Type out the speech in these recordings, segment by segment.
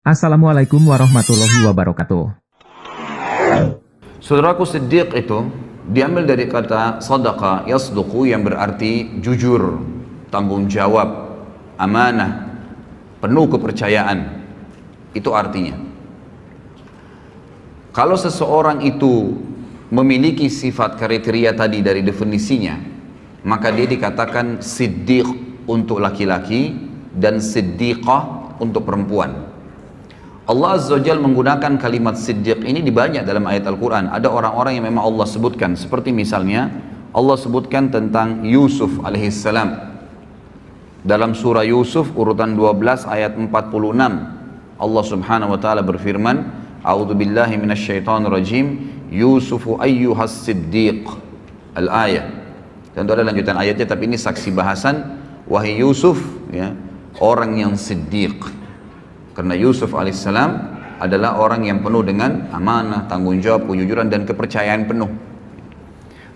Assalamualaikum warahmatullahi wabarakatuh. Saudaraku, siddiq itu diambil dari kata sadaqa yasduqu yang berarti jujur, tanggung jawab, amanah, penuh kepercayaan. Itu artinya. Kalau seseorang itu memiliki sifat kriteria tadi dari definisinya, maka dia dikatakan siddiq untuk laki-laki dan siddiqah untuk perempuan. Allah Azza wa Jalla menggunakan kalimat siddiq ini di banyak dalam ayat Al-Quran. Ada orang-orang yang memang Allah sebutkan, seperti misalnya Allah sebutkan tentang Yusuf alaihissalam dalam surah Yusuf urutan 12 ayat 46. Allah subhanahu wa ta'ala berfirman, A'udzu billahi minasyaitonir rajim, Yusufu ayyuhas siddiq. Al-ayah. Tentu ada lanjutan ayatnya, tapi ini saksi bahasan. Wahai Yusuf, ya, orang yang siddiq. Karena Yusuf alaihissalam adalah orang yang penuh dengan amanah, tanggung jawab, kejujuran dan kepercayaan penuh.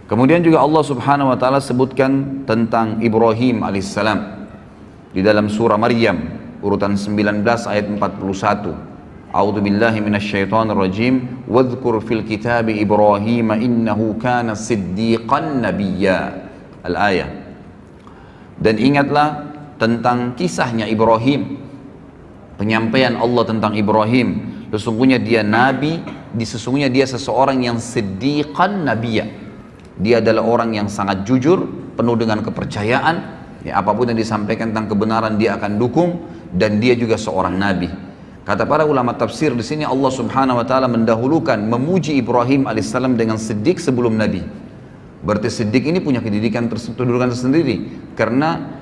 Kemudian juga Allah subhanahu wa ta'ala sebutkan tentang Ibrahim alaihissalam di dalam surah Maryam urutan 19 ayat 41. A'udzu billahi minasyaitonir rajim, wadhkur fil kitabi Ibrahim innahu kana siddiqan nabiyya. Al-ayah. Dan ingatlah tentang kisahnya Ibrahim, penyampaian Allah tentang Ibrahim, sesungguhnya dia nabi, sesungguhnya dia seseorang yang siddiqan nabiyya. Dia adalah orang yang sangat jujur, penuh dengan kepercayaan, ya, apapun yang disampaikan tentang kebenaran dia akan dukung, dan dia juga seorang nabi. Kata para ulama tafsir, di sini Allah subhanahu wa ta'ala mendahulukan memuji Ibrahim alaihissalam dengan siddiq sebelum nabi. Berarti siddiq ini punya kedudukan tersendiri, karena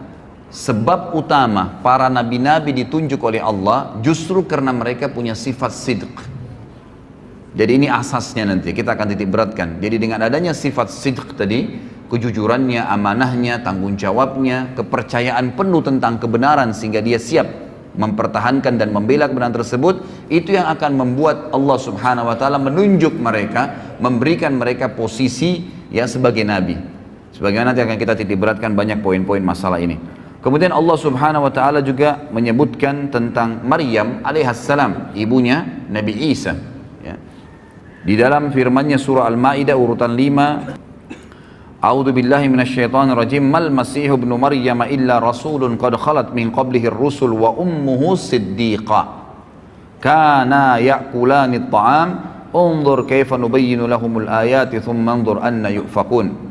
sebab utama para nabi-nabi ditunjuk oleh Allah justru karena mereka punya sifat sidq. Jadi ini asasnya, nanti kita akan titik beratkan. Jadi dengan adanya sifat sidq tadi, kejujurannya, amanahnya, tanggung jawabnya, kepercayaan penuh tentang kebenaran sehingga dia siap mempertahankan dan membela kebenaran tersebut, itu yang akan membuat Allah subhanahu wa ta'ala menunjuk mereka, memberikan mereka posisi ya sebagai nabi. Sebagaimana nanti akan kita titik beratkan banyak poin-poin masalah ini. Kemudian Allah subhanahu wa ta'ala juga menyebutkan tentang Maryam alaihissalam, ibunya Nabi Isa, ya. Di dalam firmannya surah Al-Ma'idah urutan 5, A'udzu billahi minasyaitonir rajim, mal masihu ibnu Maryam illa rasulun qad khalat min qablihi ar-rusul wa ummuhu siddiqah kana ya'kulani at-ta'am unzur kaifa nubayyinu lahumul ayati thumma anzur anna yufakun.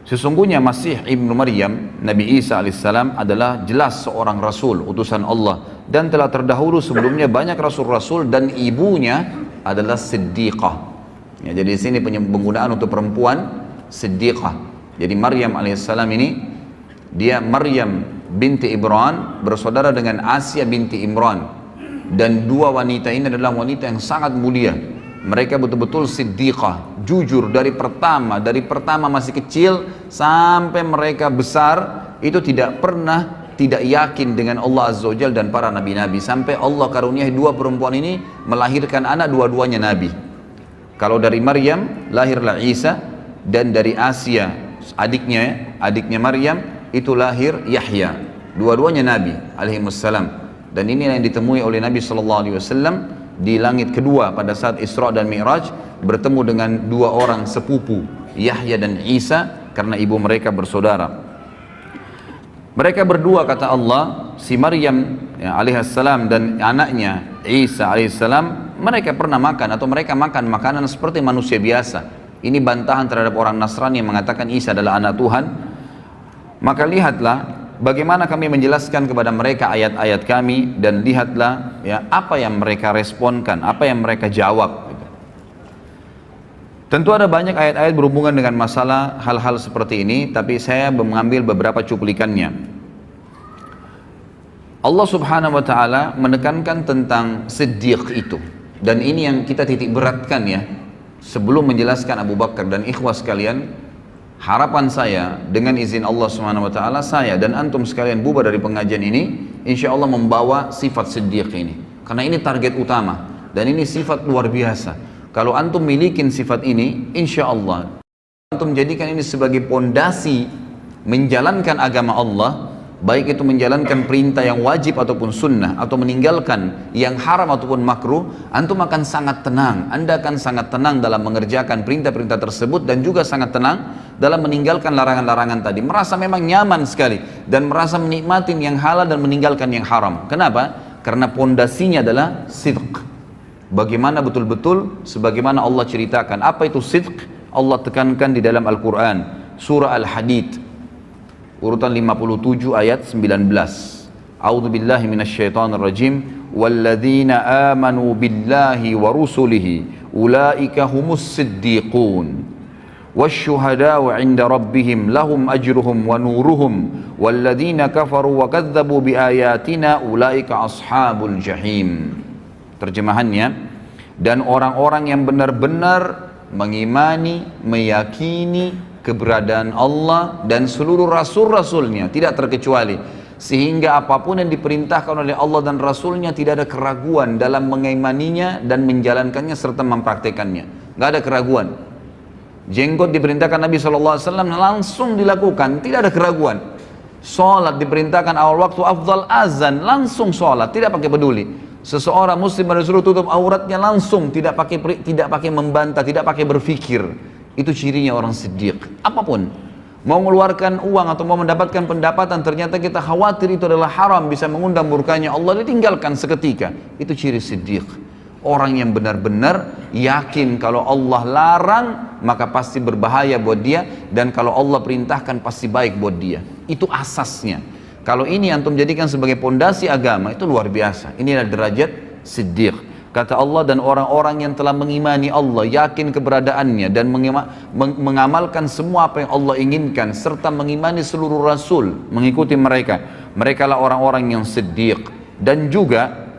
Sesungguhnya Masih ibnu Maryam, Nabi Isa alaihissalam adalah jelas seorang rasul, utusan Allah, dan telah terdahulu sebelumnya banyak rasul-rasul, dan ibunya adalah siddiqah. Ya, jadi di sini penggunaan untuk perempuan siddiqah. Jadi Maryam alaihissalam ini dia Maryam binti Imran bersaudara dengan Asia binti Imran, dan dua wanita ini adalah wanita yang sangat mulia. Mereka betul-betul siddiqah, jujur dari pertama masih kecil sampai mereka besar, itu tidak pernah tidak yakin dengan Allah Azza wa Jalla dan para nabi-nabi, sampai Allah karuniai dua perempuan ini melahirkan anak, dua-duanya nabi. Kalau dari Maryam lahirlah Isa, dan dari Asia adiknya Maryam itu lahir Yahya, dua-duanya nabi alaihi wassalam. Dan ini yang ditemui oleh Nabi sallallahu alaihi wasallam di langit kedua pada saat Isra dan Mi'raj, bertemu dengan dua orang sepupu, Yahya dan Isa, karena ibu mereka bersaudara. Mereka berdua, kata Allah, si Maryam ya, alaihissalam dan anaknya Isa alaihissalam, mereka pernah makan atau mereka makan makanan seperti manusia biasa. Ini bantahan terhadap orang Nasrani yang mengatakan Isa adalah anak Tuhan. Maka lihatlah bagaimana kami menjelaskan kepada mereka ayat-ayat kami, dan lihatlah ya apa yang mereka responkan, apa yang mereka jawab. Tentu ada banyak ayat-ayat berhubungan dengan masalah hal-hal seperti ini, tapi saya mengambil beberapa cuplikannya. Allah subhanahu wa ta'ala menekankan tentang siddiq itu, dan ini yang kita titik beratkan ya. Sebelum menjelaskan Abu Bakar dan ikhwas sekalian, harapan saya dengan izin Allah Subhanahu wa taala, saya dan antum sekalian bubar dari pengajian ini insya Allah membawa sifat siddiq ini, karena ini target utama dan ini sifat luar biasa. Kalau antum milikin sifat ini, insya Allah antum jadikan ini sebagai pondasi menjalankan agama Allah, baik itu menjalankan perintah yang wajib ataupun sunnah, atau meninggalkan yang haram ataupun makruh, antum akan sangat tenang. Anda akan sangat tenang dalam mengerjakan perintah-perintah tersebut, dan juga sangat tenang dalam meninggalkan larangan-larangan tadi. Merasa memang nyaman sekali, dan merasa menikmati yang halal dan meninggalkan yang haram. Kenapa? Karena pondasinya adalah sidq. Bagaimana betul-betul sebagaimana Allah ceritakan. Apa itu sidq? Allah tekankan di dalam Al-Quran, surah Al-Hadid urutan 57 ayat 19. A'udzu billahi minasyaitonir rajim. Walladzina amanu billahi wa rusulihi ulaika humus siddiqun wasyuhada'u 'inda rabbihim lahum ajruhum wa nuruhum walladzina kafaru wa kadzdzabu biayatina ulaika ashabul jahim. Terjemahannya, dan orang-orang yang benar-benar mengimani, meyakini keberadaan Allah dan seluruh rasul-rasulnya tidak terkecuali, sehingga apapun yang diperintahkan oleh Allah dan Rasulnya tidak ada keraguan dalam mengimaninya dan menjalankannya serta mempraktekannya. Nggak ada keraguan. Jenggot diperintahkan Nabi SAW langsung dilakukan, tidak ada keraguan. Sholat diperintahkan awal waktu afdal azan, langsung sholat, tidak pakai peduli. Seseorang muslim harus disuruh tutup auratnya langsung, tidak pakai membantah, tidak pakai berpikir. Itu cirinya orang siddiq. Apapun, mau mengeluarkan uang atau mau mendapatkan pendapatan, ternyata kita khawatir itu adalah haram, bisa mengundang murkanya Allah, ditinggalkan seketika. Itu ciri siddiq. Orang yang benar-benar yakin kalau Allah larang maka pasti berbahaya buat dia, dan kalau Allah perintahkan pasti baik buat dia. Itu asasnya. Kalau ini antum jadikan sebagai pondasi agama, itu luar biasa. Inilah derajat siddiq. Kata Allah, dan orang-orang yang telah mengimani Allah, yakin keberadaannya, dan mengamalkan semua apa yang Allah inginkan, serta mengimani seluruh Rasul, mengikuti mereka. Mereka lah orang-orang yang siddiq, dan juga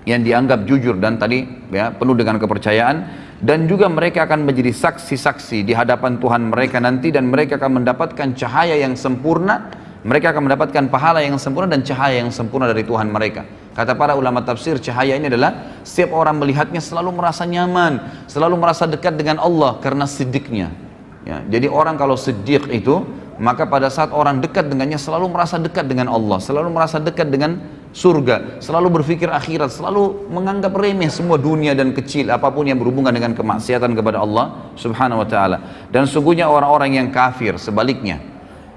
yang dianggap jujur, dan tadi ya, penuh dengan kepercayaan, dan juga mereka akan menjadi saksi-saksi di hadapan Tuhan mereka nanti, dan mereka akan mendapatkan cahaya yang sempurna. Mereka akan mendapatkan pahala yang sempurna dan cahaya yang sempurna dari Tuhan mereka. Kata para ulama tafsir, cahaya ini adalah setiap orang melihatnya selalu merasa nyaman, selalu merasa dekat dengan Allah karena siddiqnya. Ya, jadi orang kalau siddiq itu, maka pada saat orang dekat dengannya selalu merasa dekat dengan Allah, selalu merasa dekat dengan surga, selalu berpikir akhirat, selalu menganggap remeh semua dunia dan kecil apapun yang berhubungan dengan kemaksiatan kepada Allah Subhanahu wa taala. Dan sungguhnya orang-orang yang kafir sebaliknya,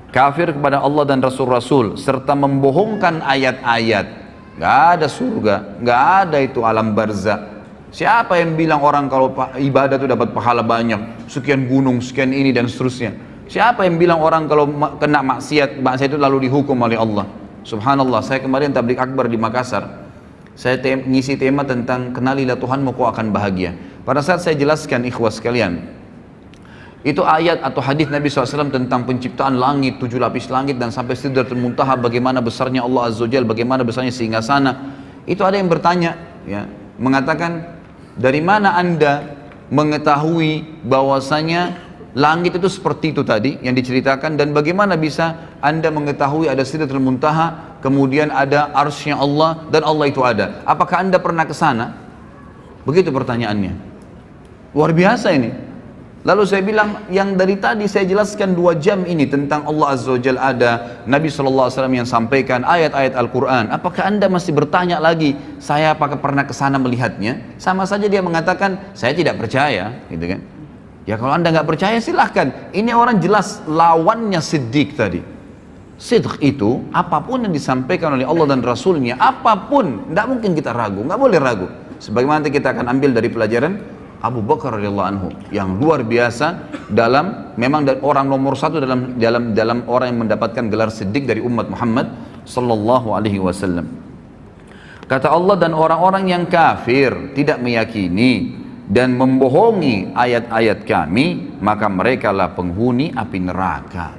kafir kepada Allah dan Rasul-Rasul serta membohongkan ayat-ayat. Gak ada surga, gak ada itu alam barzah. Siapa yang bilang orang kalau ibadah itu dapat pahala banyak, sekian gunung, sekian ini dan seterusnya? Siapa yang bilang orang kalau kena maksiat itu lalu dihukum oleh Allah? Subhanallah, saya kemarin tabligh akbar di Makassar. Saya ngisi tema tentang kenalilah Tuhanmu kau akan bahagia. Pada saat saya jelaskan ikhwas sekalian, itu ayat atau hadis Nabi SAW tentang penciptaan langit, 7 lapis langit dan sampai Sidratul Muntaha, bagaimana besarnya Allah Azza wa Jalla, bagaimana besarnya singgasana. Itu ada yang bertanya, ya, mengatakan, dari mana anda mengetahui bahwasanya langit itu seperti itu tadi yang diceritakan, dan bagaimana bisa anda mengetahui ada Sidratul Muntaha, kemudian ada arsy-Nya Allah, dan Allah itu ada? Apakah anda pernah ke sana? Begitu pertanyaannya. Luar biasa ini. Lalu saya bilang, yang dari tadi saya jelaskan 2 jam ini tentang Allah Azza wa Jalla ada, Nabi SAW yang sampaikan, ayat-ayat Al-Quran. Apakah anda masih bertanya lagi, saya apakah pernah kesana melihatnya? Sama saja dia mengatakan, saya tidak percaya, gitu kan? Ya kalau anda nggak percaya silahkan. Ini orang jelas lawannya siddiq tadi. Sidq itu, apapun yang disampaikan oleh Allah dan Rasulnya, apapun, tidak mungkin kita ragu, nggak boleh ragu. Sebagaimana nanti kita akan ambil dari pelajaran Abu Bakar radhiyallahu anhu yang luar biasa dalam, memang orang nomor 1 dalam orang yang mendapatkan gelar siddiq dari umat Muhammad sallallahu alaihi wasallam. Kata Allah, dan orang-orang yang kafir tidak meyakini dan membohongi ayat-ayat kami, maka mereka lah penghuni api neraka.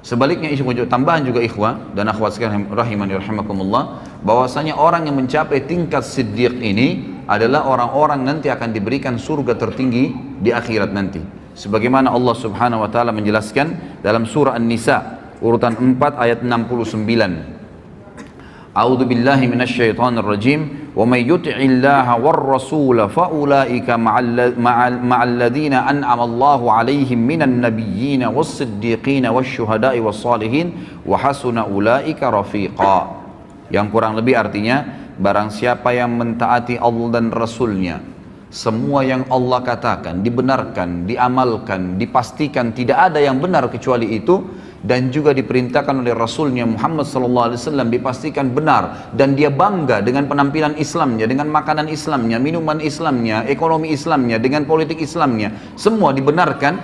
Sebaliknya, tambahan juga ikhwah dan akhwat sekalian rahimani rahimakumullah, bahwasanya orang yang mencapai tingkat siddiq ini adalah orang-orang nanti akan diberikan surga tertinggi di akhirat nanti. Sebagaimana Allah Subhanahu wa taala menjelaskan dalam surah An-Nisa urutan 4 ayat 69. A'udzu billahi minasyaitonir rajim. wa may yuti'illaha war rasula fa ulaika ma'al ladzina an'ama Allahu 'alaihim minan nabiyyin was siddiqin was syuhada'i was salihin wa hasuna ulaika rafiqa. Yang kurang lebih artinya, barang siapa yang mentaati Allah dan Rasulnya, semua yang Allah katakan dibenarkan, diamalkan, dipastikan tidak ada yang benar kecuali itu, dan juga diperintahkan oleh Rasulnya Muhammad SAW dipastikan benar, dan dia bangga dengan penampilan Islamnya, dengan makanan Islamnya, minuman Islamnya, ekonomi Islamnya, dengan politik Islamnya, semua dibenarkan,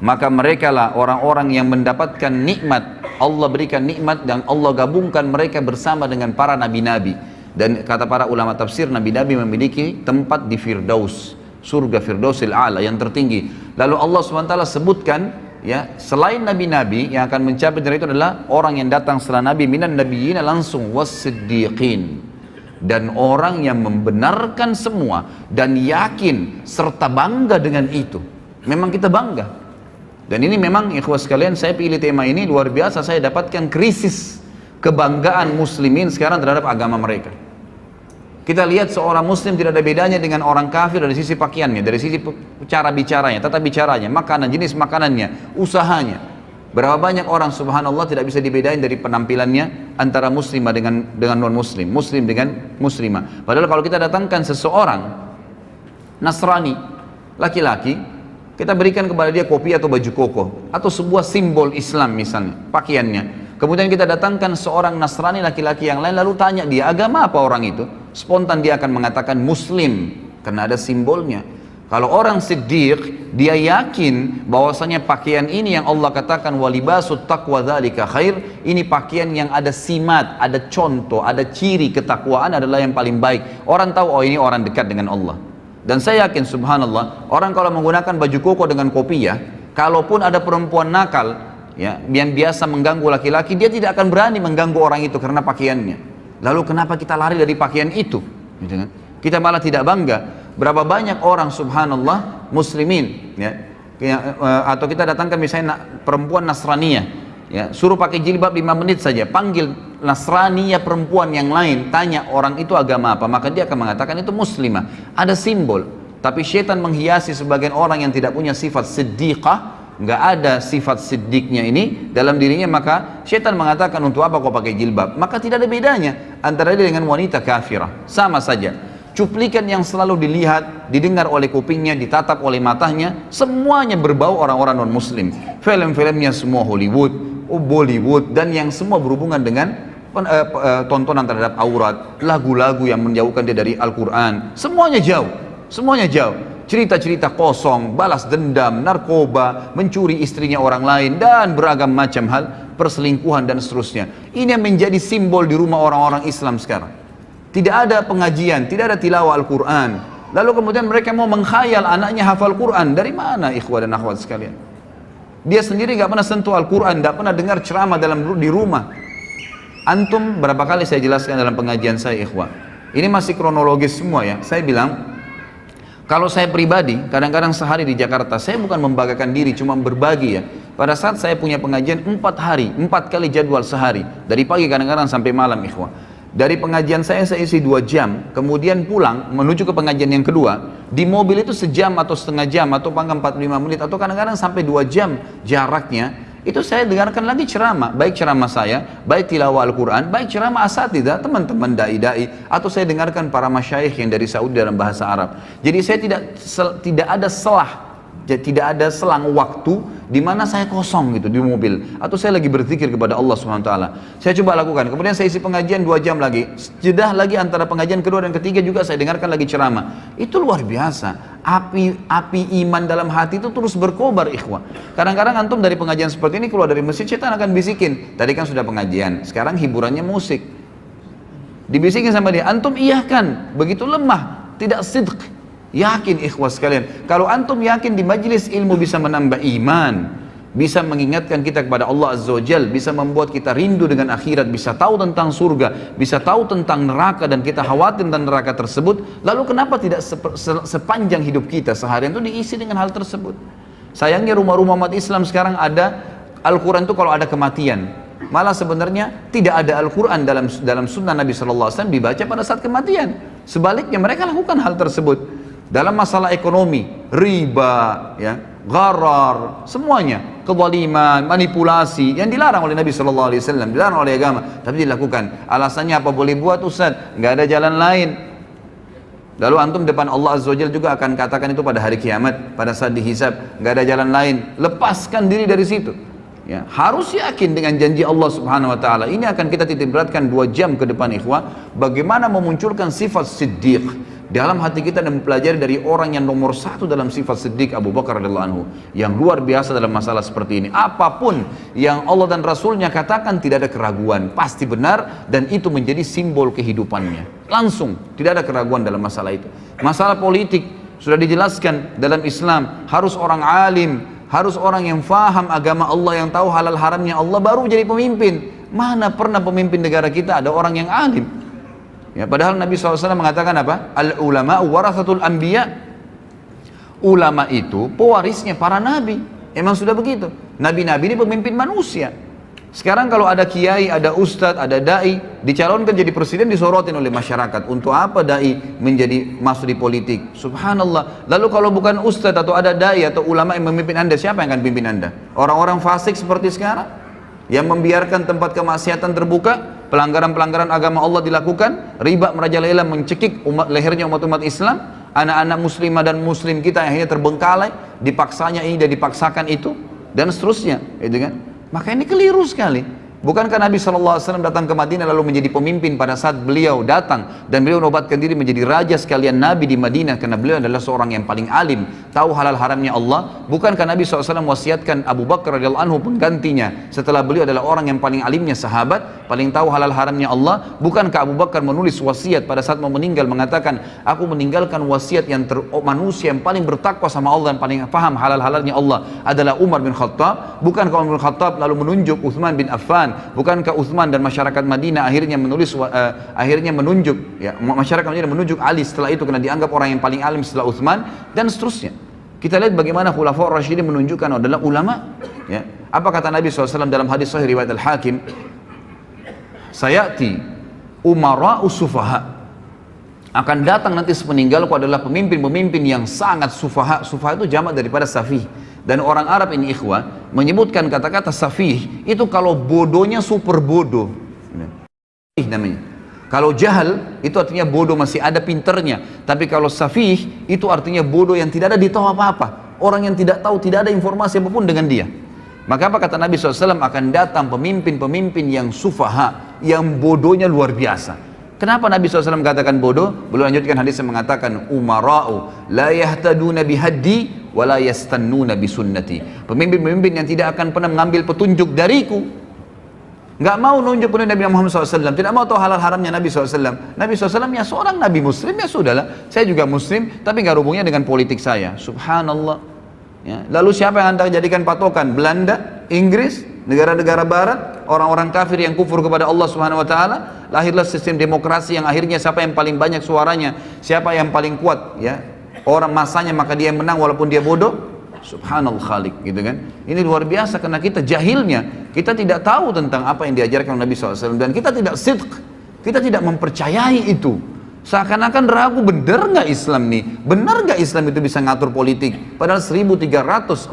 maka mereka lah orang-orang yang mendapatkan nikmat. Allah berikan nikmat dan Allah gabungkan mereka bersama dengan para nabi-nabi. Dan kata para ulama tafsir, nabi-nabi memiliki tempat di Firdaus, surga Firdausil A'la yang tertinggi. Lalu Allah SWT sebutkan, ya, selain nabi-nabi yang akan mencapai dari itu adalah orang yang datang setelah nabi, minan nabiyyin langsung was-siddiqin, dan orang yang membenarkan semua dan yakin serta bangga dengan itu. Memang kita bangga. Dan ini memang ikhwah sekalian, saya pilih tema ini luar biasa, saya dapatkan krisis kebanggaan muslimin sekarang terhadap agama mereka. Kita lihat seorang muslim tidak ada bedanya dengan orang kafir dari sisi pakaiannya, dari sisi cara bicaranya, tata bicaranya, makanan, jenis makanannya, usahanya. Berapa banyak orang subhanallah tidak bisa dibedain dari penampilannya antara muslimah dengan non muslim, muslim dengan muslimah. Padahal kalau kita datangkan seseorang Nasrani, laki-laki, kita berikan kepada dia kopi atau baju koko atau sebuah simbol Islam misalnya, pakaiannya. Kemudian kita datangkan seorang Nasrani laki-laki yang lain, lalu tanya dia agama apa orang itu, spontan dia akan mengatakan Muslim karena ada simbolnya. Kalau orang siddiq, dia yakin bahwasanya pakaian ini yang Allah katakan walibasut taqwa dzalika khair, ini pakaian yang ada simat, ada contoh, ada ciri ketakwaan adalah yang paling baik. Orang tahu, oh ini orang dekat dengan Allah. Dan saya yakin subhanallah, orang kalau menggunakan baju koko dengan kopiah, kalaupun ada perempuan nakal, ya, yang biasa mengganggu laki-laki, dia tidak akan berani mengganggu orang itu karena pakaiannya. Lalu kenapa kita lari dari pakaian itu? Gitu kan? Kita malah tidak bangga. Berapa banyak orang subhanallah muslimin, ya, atau kita datangkan misalnya perempuan Nasraniyah, ya, suruh pakai jilbab 5 menit saja, panggil Nasraniyah perempuan yang lain, tanya orang itu agama apa, maka dia akan mengatakan itu muslimah, ada simbol. Tapi syaitan menghiasi sebagian orang yang tidak punya sifat siddiqah, nggak ada sifat siddiqnya ini dalam dirinya, maka syaitan mengatakan untuk apa kau pakai jilbab, maka tidak ada bedanya antara dia dengan wanita kafirah, sama saja. Cuplikan yang selalu dilihat, didengar oleh kupingnya, ditatap oleh matanya, semuanya berbau orang-orang non muslim. Film-filmnya semua Hollywood, Bollywood, dan yang semua berhubungan dengan tontonan terhadap aurat, lagu-lagu yang menjauhkan dia dari Al-Quran, semuanya jauh, semuanya jauh. Cerita-cerita kosong, balas dendam, narkoba, mencuri istrinya orang lain, dan beragam macam hal, perselingkuhan dan seterusnya. Ini yang menjadi simbol di rumah orang-orang Islam sekarang. Tidak ada pengajian, tidak ada tilawah Al-Quran. Lalu kemudian mereka mau mengkhayal anaknya hafal Quran. Dari mana ikhwah dan akhwat sekalian? Dia sendiri gak pernah sentuh Al-Quran, gak pernah dengar ceramah di rumah. Antum berapa kali saya jelaskan dalam pengajian saya ikhwah, ini masih kronologis semua ya. Saya bilang, kalau saya pribadi, kadang-kadang sehari di Jakarta, saya bukan membanggakan diri, cuma berbagi ya. Pada saat saya punya pengajian 4 hari, 4 kali jadwal sehari, dari pagi kadang-kadang sampai malam ikhwah. Dari pengajian saya isi 2 jam, kemudian pulang menuju ke pengajian yang kedua, di mobil itu sejam atau setengah jam, atau panggang 45 menit, atau kadang-kadang sampai 2 jam jaraknya, itu saya dengarkan lagi ceramah, baik ceramah saya, baik tilawah Al-Quran, baik ceramah asatidzah, teman-teman da'i-da'i, atau saya dengarkan para masyayikh yang dari Saudi dalam bahasa Arab. Jadi saya tidak ada tidak ada selang waktu di mana saya kosong gitu di mobil, atau saya lagi berzikir kepada Allah SWT. Saya coba lakukan, kemudian saya isi pengajian 2 jam lagi, jeda lagi antara pengajian kedua dan ketiga juga saya dengarkan lagi ceramah. Itu luar biasa. Api iman dalam hati itu terus berkobar ikhwah. Kadang-kadang antum dari pengajian seperti ini keluar dari masjid, setan akan bisikin, tadi kan sudah pengajian, sekarang hiburannya musik. Dibisikin sama dia, antum iyahkan, begitu lemah, tidak sidq. Yakin ikhwah sekalian, kalau antum yakin di majlis ilmu bisa menambah iman, bisa mengingatkan kita kepada Allah Azza wa Jal, bisa membuat kita rindu dengan akhirat, bisa tahu tentang surga, bisa tahu tentang neraka, dan kita khawatir tentang neraka tersebut, lalu kenapa tidak sepanjang hidup kita seharian itu diisi dengan hal tersebut? Sayangnya rumah-rumah umat Islam sekarang ada Al-Quran itu kalau ada kematian, malah sebenarnya tidak ada Al-Quran dalam sunnah Nabi SAW dibaca pada saat kematian. Sebaliknya mereka lakukan hal tersebut dalam masalah ekonomi, riba, ya, gharar, semuanya, kezaliman, manipulasi yang dilarang oleh Nabi Shallallahu Alaihi Wasallam, dilarang oleh agama, tapi dilakukan. Alasannya apa? Boleh buat Ustaz, nggak ada jalan lain. Lalu antum depan Allah Azza wa Jalla juga akan katakan itu pada hari kiamat, pada saat dihisab, nggak ada jalan lain. Lepaskan diri dari situ. Ya, harus yakin dengan janji Allah Subhanahu wa taala. Ini akan kita titik beratkan 2 jam ke depan ikhwah, bagaimana memunculkan sifat siddiq dalam hati kita dan mempelajari dari orang yang nomor 1 dalam sifat siddiq, Abu Bakar radhiyallahu anhu, yang luar biasa dalam masalah seperti ini. Apapun yang Allah dan Rasulnya katakan tidak ada keraguan, pasti benar, dan itu menjadi simbol kehidupannya. Langsung, tidak ada keraguan dalam masalah itu. Masalah politik sudah dijelaskan dalam Islam, harus orang alim, harus orang yang faham agama Allah, yang tahu halal haramnya Allah, baru jadi pemimpin. Mana pernah pemimpin negara kita ada orang yang alim? Ya, padahal Nabi SAW mengatakan apa? Al-ulama warathatul anbiya. Ulama itu pewarisnya para nabi. Emang sudah begitu. Nabi-nabi ini pemimpin manusia. Sekarang kalau ada kiai, ada ustadz, ada dai, dicalonkan jadi presiden, disorotin oleh masyarakat. Untuk apa dai masuk di politik? Subhanallah. Lalu kalau bukan ustadz atau ada dai atau ulama yang memimpin anda, siapa yang akan pimpin anda? Orang-orang fasik seperti sekarang? Yang membiarkan tempat kemaksiatan terbuka, pelanggaran-pelanggaran agama Allah dilakukan, riba merajalela mencekik lehernya umat-umat Islam, anak-anak muslimah dan muslim kita yang akhirnya terbengkalai, dipaksanya ini dan dipaksakan itu, dan seterusnya, gitu kan? Maka ini keliru sekali. Bukankah Nabi SAW datang ke Madinah lalu menjadi pemimpin pada saat beliau datang dan beliau menobatkan diri menjadi raja sekalian Nabi di Madinah karena beliau adalah seorang yang paling alim, tahu halal haramnya Allah? Bukankah Nabi SAW wasiatkan Abu Bakar radhiyallahu anhu penggantinya setelah beliau adalah orang yang paling alimnya sahabat, paling tahu halal haramnya Allah? Bukankah Abu Bakar menulis wasiat pada saat mau meninggal mengatakan, aku meninggalkan wasiat yang manusia yang paling bertakwa sama Allah dan paling paham halal halalnya Allah adalah Umar bin Khattab? Bukankah Umar bin Khattab lalu menunjuk Uthman bin Affan? Bukankah Uthman dan masyarakat Madinah akhirnya menunjuk, ya, masyarakat Madinah menunjuk Ali setelah itu karena dianggap orang yang paling alim setelah Uthman, dan seterusnya. Kita lihat bagaimana Khulafaur Rasyidin menunjukkan adalah ulama. Ya. Apa kata Nabi SAW dalam hadis sahih riwayat Al-Hakim? Sayati umara'u sufaha. Akan datang nanti sepeninggalku adalah pemimpin-pemimpin yang sangat sufaha. Sufaha itu jamak daripada safih. Dan orang Arab ini ikhwah menyebutkan kata-kata safih itu kalau bodohnya super bodoh. Namanya. Kalau jahal itu artinya bodoh masih ada pinternya. Tapi kalau safih itu artinya bodoh yang tidak ada di tahu apa-apa. Orang yang tidak tahu, tidak ada informasi apapun dengan dia. Maka apa kata Nabi SAW? Akan datang pemimpin-pemimpin yang sufaha, yang bodohnya luar biasa. Kenapa Nabi SAW katakan bodoh? Beliau lanjutkan hadis yang mengatakan umara'u la yahtaduna bihaddi wa la yastannuna bisunnati. Pemimpin-pemimpin yang tidak akan pernah mengambil petunjuk dariku, nggak mau nunjuk petunjuk Nabi Muhammad SAW, tidak mau tahu halal haramnya Nabi SAW. Nabi SAW ya seorang Nabi Muslim, ya sudahlah, saya juga Muslim, tapi nggak hubungnya dengan politik saya. Subhanallah. Ya. Lalu siapa yang anda jadikan patokan? Belanda, Inggris, negara-negara Barat, orang-orang kafir yang kufur kepada Allah Subhanahu Wa Taala. Lahirlah sistem demokrasi yang akhirnya siapa yang paling banyak suaranya, siapa yang paling kuat, ya orang masanya, maka dia yang menang walaupun dia bodoh. Subhanallah khalik, gitu kan? Ini luar biasa karena kita jahilnya, kita tidak tahu tentang apa yang diajarkan Nabi SAW dan kita tidak sidq, kita tidak mempercayai itu. Seakan-akan ragu, benar nggak Islam nih? Benar nggak Islam itu bisa ngatur politik? Padahal 1345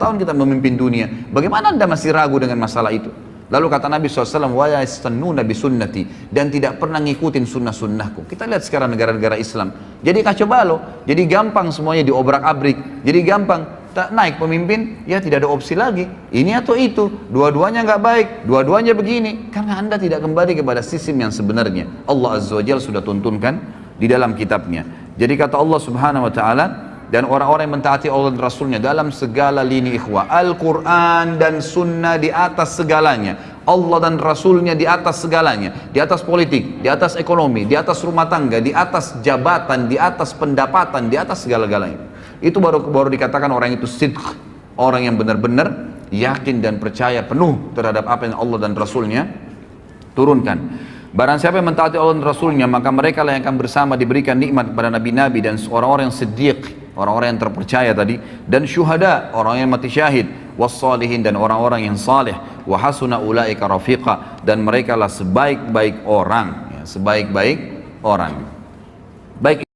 tahun kita memimpin dunia. Bagaimana anda masih ragu dengan masalah itu? Lalu kata Nabi SAW, wa yastannuna bisunnati, dan tidak pernah ngikutin sunnah-sunnahku. Kita lihat sekarang negara-negara Islam, jadi kacau balau, jadi gampang semuanya diobrak-abrik, jadi gampang naik pemimpin, ya tidak ada opsi lagi, ini atau itu, dua-duanya nggak baik, dua-duanya begini, karena anda tidak kembali kepada sistem yang sebenarnya. Allah Azza wa Jalla sudah tuntunkan di dalam kitabnya. Jadi kata Allah Subhanahu Wa Taala, dan orang-orang yang mentaati Allah dan Rasulnya dalam segala lini ikhwah, Al-Quran dan Sunnah di atas segalanya, Allah dan Rasulnya di atas segalanya, di atas politik, di atas ekonomi, di atas rumah tangga, di atas jabatan, di atas pendapatan, di atas segala-galanya. Itu baru dikatakan orang itu sidq, orang yang benar-benar yakin dan percaya penuh terhadap apa yang Allah dan Rasulnya turunkan. Barang siapa yang mentaati Allah dan Rasulnya, maka mereka lah yang akan bersama diberikan nikmat kepada nabi-nabi dan orang-orang yang siddiq, orang-orang yang terpercaya tadi, dan syuhada, orang yang mati syahid, wassalihin, dan orang-orang yang saleh, wa hasuna ulaika rafiqa, dan mereka lah sebaik-baik orang, ya, sebaik-baik orang. baik